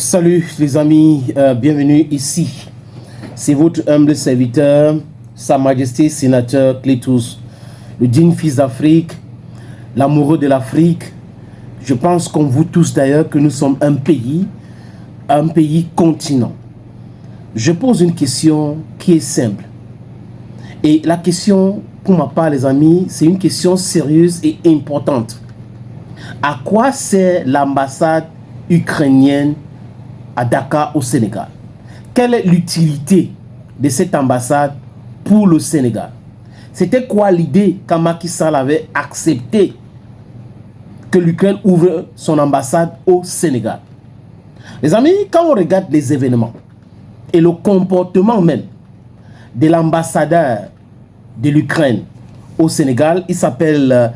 Salut les amis, bienvenue ici. C'est votre humble serviteur, Sa Majesté Sénateur Clétus, le digne fils d'Afrique, l'amoureux de l'Afrique. Je pense comme vous tous d'ailleurs que nous sommes un pays continent. Je pose une question qui est simple. Et la question, pour ma part les amis, c'est une question sérieuse et importante. À quoi sert l'ambassade ukrainienne à Dakar au Sénégal? Quelle est l'utilité de cette ambassade pour le Sénégal? C'était quoi l'idée quand Macky Sall avait accepté que l'Ukraine ouvre son ambassade au Sénégal? Les amis, quand on regarde les événements et le comportement même de l'ambassadeur de l'Ukraine au Sénégal, il s'appelle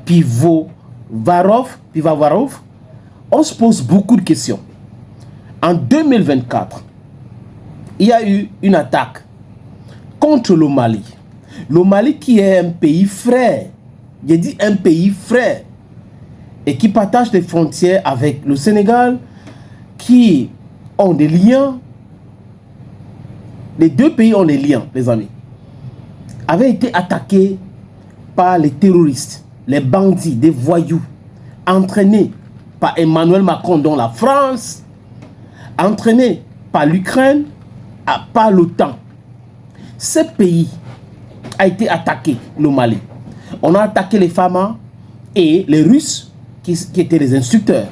Pivovarov, on se pose beaucoup de questions. En 2024, il y a eu une attaque contre le Mali. Le Mali qui est un pays frère, j'ai dit un pays frère, et qui partage des frontières avec le Sénégal, qui ont des liens. Les deux pays ont des liens, les amis. Avait été attaqué par les terroristes, les bandits, des voyous, entraînés par Emmanuel Macron dans la France, entraînés par l'Ukraine, par l'OTAN. Ce pays a été attaqué, le Mali. On a attaqué les FAMA et les Russes, qui étaient les instructeurs.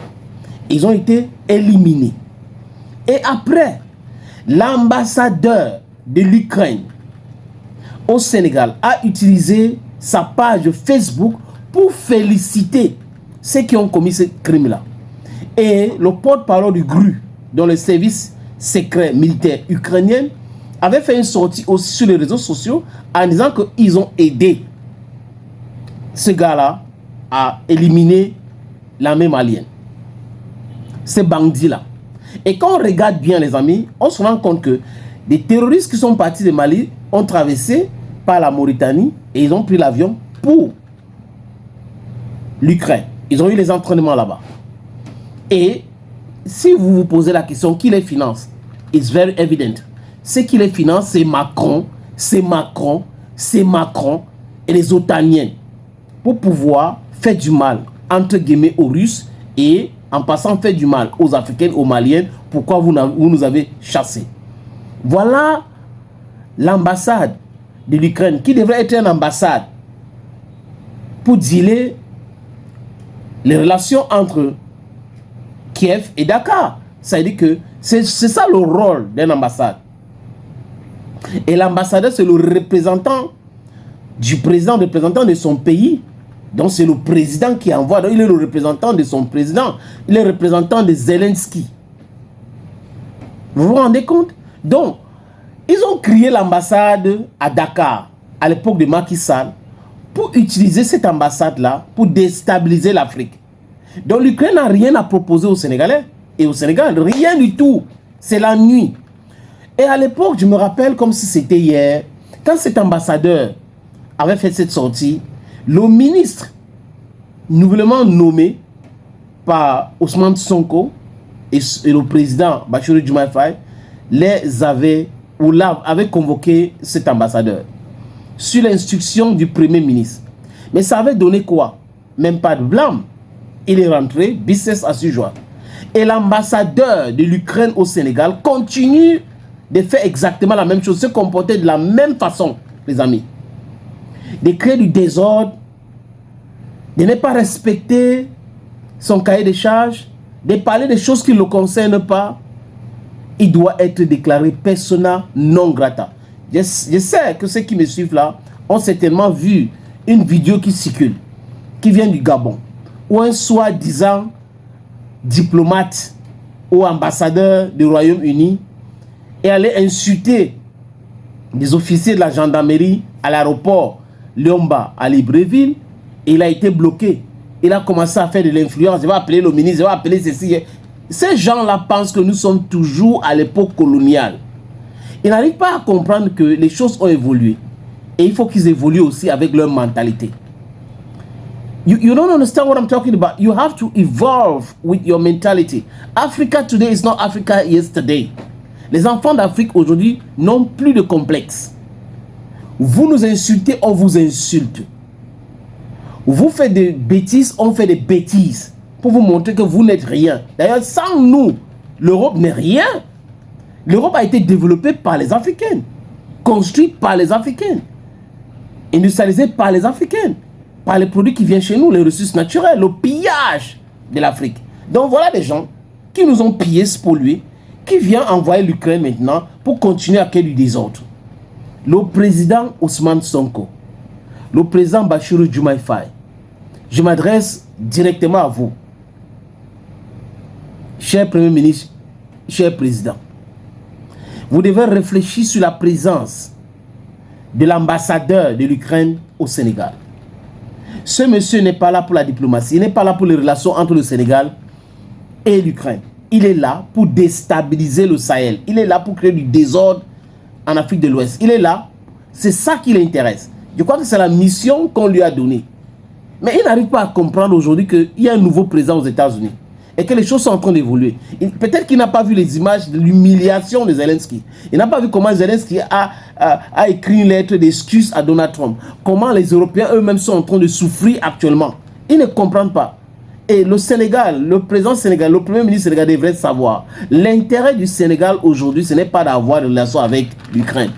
Ils ont été éliminés. Et après, l'ambassadeur de l'Ukraine au Sénégal a utilisé sa page Facebook pour féliciter ceux qui ont commis ce crime-là. Et le porte-parole du GRU, dans le service secret militaire ukrainien, avait fait une sortie aussi sur les réseaux sociaux en disant qu'ils ont aidé ce gars-là à éliminer l'armée malienne. Ces bandits-là. Et quand on regarde bien, les amis, on se rend compte que des terroristes qui sont partis de Mali ont traversé par la Mauritanie et ils ont pris l'avion pour l'Ukraine. Ils ont eu les entraînements là-bas. Et si vous vous posez la question, qui les finance? It's very evident. Ce qui les finance, c'est Macron et les otaniens pour pouvoir faire du mal, entre guillemets, aux Russes et en passant faire du mal aux Africains, aux Maliens. Pourquoi vous nous avez chassés? Voilà l'ambassade de l'Ukraine qui devrait être une ambassade pour dealer les relations entre Kiev et Dakar. Ça veut dire que c'est ça le rôle d'une ambassade. Et l'ambassadeur, c'est le représentant du président, le représentant de son pays. Donc c'est le président qui envoie. Donc il est le représentant de son président. Il est le représentant de Zelensky. Vous vous rendez compte? Donc, ils ont créé l'ambassade à Dakar, à l'époque de Macky Sall, pour utiliser cette ambassade-là pour déstabiliser l'Afrique. Donc l'Ukraine n'a rien à proposer aux Sénégalais. Et au Sénégal, rien du tout. C'est la nuit. Et à l'époque, je me rappelle comme si c'était hier, quand cet ambassadeur avait fait cette sortie, le ministre nouvellement nommé par Ousmane Sonko et le président Bassirou Diomaye Faye avait convoqué cet ambassadeur sur l'instruction du premier ministre. Mais ça avait donné quoi? Même pas de blâme. Il est rentré, business as usual. Et l'ambassadeur de l'Ukraine au Sénégal continue de faire exactement la même chose, se comporter de la même façon, les amis. De créer du désordre, de ne pas respecter son cahier de charges, de parler des choses qui ne le concernent pas. Il doit être déclaré persona non grata. Je sais que ceux qui me suivent là ont certainement vu une vidéo qui circule, qui vient du Gabon, où un soi-disant diplomate ou ambassadeur du Royaume-Uni est allé insulter des officiers de la gendarmerie à l'aéroport Liomba à Libreville. Et il a été bloqué. Il a commencé à faire de l'influence. Il va appeler le ministre, il va appeler ceci. Ces gens-là pensent que nous sommes toujours à l'époque coloniale. Ils n'arrivent pas à comprendre que les choses ont évolué. Et il faut qu'ils évoluent aussi avec leur mentalité. You don't understand what I'm talking about. You have to evolve with your mentality. Africa today is not Africa yesterday. Les enfants d'Afrique aujourd'hui n'ont plus de complexe. Vous nous insultez, on vous insulte. Vous faites des bêtises, on fait des bêtises. Pour vous montrer que vous n'êtes rien. D'ailleurs, sans nous, l'Europe n'est rien. L'Europe a été développée par les Africains. Construite par les Africains. Industrialisée par les Africains. Par les produits qui viennent chez nous, les ressources naturelles, le pillage de l'Afrique. Donc voilà des gens qui nous ont pillés, spoliés, qui viennent envoyer l'Ukraine maintenant pour continuer à créer du désordre. Le président Ousmane Sonko, le président Bassirou Diomaye Faye, je m'adresse directement à vous, cher Premier ministre, cher président. Vous devez réfléchir sur la présence de l'ambassadeur de l'Ukraine au Sénégal. Ce monsieur n'est pas là pour la diplomatie, il n'est pas là pour les relations entre le Sénégal et l'Ukraine. Il est là pour déstabiliser le Sahel. Il est là pour créer du désordre en Afrique de l'Ouest. Il est là, c'est ça qui l'intéresse. Je crois que c'est la mission qu'on lui a donnée. Mais il n'arrive pas à comprendre aujourd'hui qu'il y a un nouveau président aux États-Unis et que les choses sont en train d'évoluer. Peut-être qu'il n'a pas vu les images de l'humiliation de Zelensky. Il n'a pas vu comment Zelensky a écrit une lettre d'excuse à Donald Trump. Comment les Européens eux-mêmes sont en train de souffrir actuellement. Ils ne comprennent pas. Et le Sénégal, le président sénégalais, le premier ministre sénégalais devrait savoir. L'intérêt du Sénégal aujourd'hui, ce n'est pas d'avoir des relations avec l'Ukraine.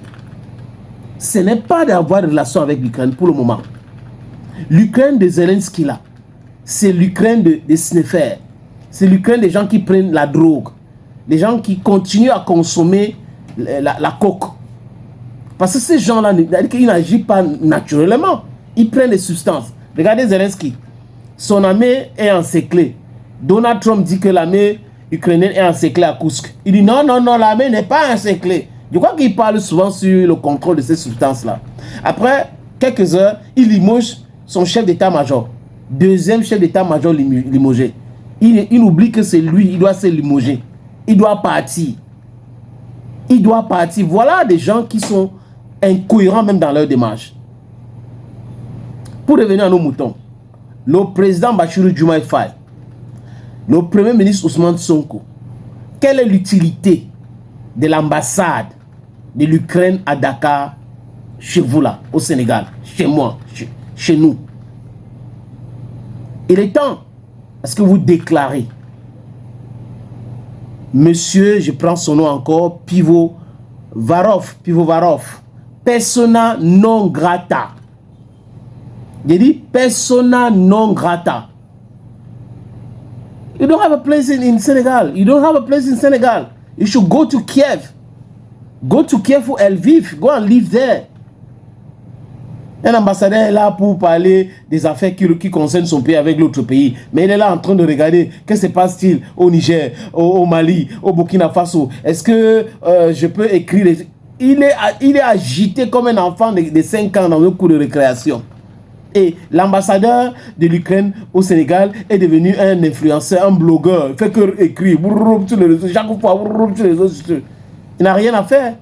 Ce n'est pas d'avoir des relations avec l'Ukraine pour le moment. L'Ukraine de Zelensky là, c'est l'Ukraine des sniffers. C'est l'Ukraine des gens qui prennent la drogue. Des gens qui continuent à consommer la coke. Parce que ces gens-là, ils n'agissent pas naturellement. Ils prennent des substances. Regardez Zelensky. Son armée est encerclée. Donald Trump dit que l'armée ukrainienne est encerclée à Kursk. Il dit non, non, non, l'armée n'est pas encerclée. Je crois qu'il parle souvent sur le contrôle de ces substances-là. Après quelques heures, il limoge son chef d'état-major. Deuxième chef d'état-major limogé. Il oublie que c'est lui, il doit se limoger. Il doit partir. Il doit partir. Voilà des gens qui sont incohérents même dans leur démarche. Pour revenir à nos moutons, le président Bassirou Diomaye Faye, le premier ministre Ousmane Sonko, quelle est l'utilité de l'ambassade de l'Ukraine à Dakar, chez vous là, au Sénégal, chez moi, chez nous? Il est temps à ce que vous déclarez, monsieur, je prends son nom encore, Pivovarov, persona non grata. J'ai dit persona non grata. You don't have a place in Senegal. You don't have a place in Senegal. You should go to Kiev. Go to Kiev ou Lviv. Go and live there. Un ambassadeur est là pour parler des affaires qui concernent son pays avec l'autre pays. Mais il est là en train de regarder que se passe-t-il au Niger, au Mali, au Burkina Faso. Est-ce que je peux écrire... Il est agité comme un enfant de 5 ans dans un cours de récréation. Et l'ambassadeur de l'Ukraine au Sénégal est devenu un influenceur, un blogueur. Il fait que écrire sur les réseaux, chaque fois sur les réseaux sociaux. Il n'a rien à faire.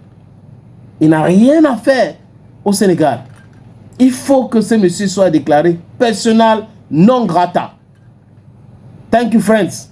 Il n'a rien à faire au Sénégal. Il faut que ce monsieur soit déclaré personnel non grata. Thank you, friends.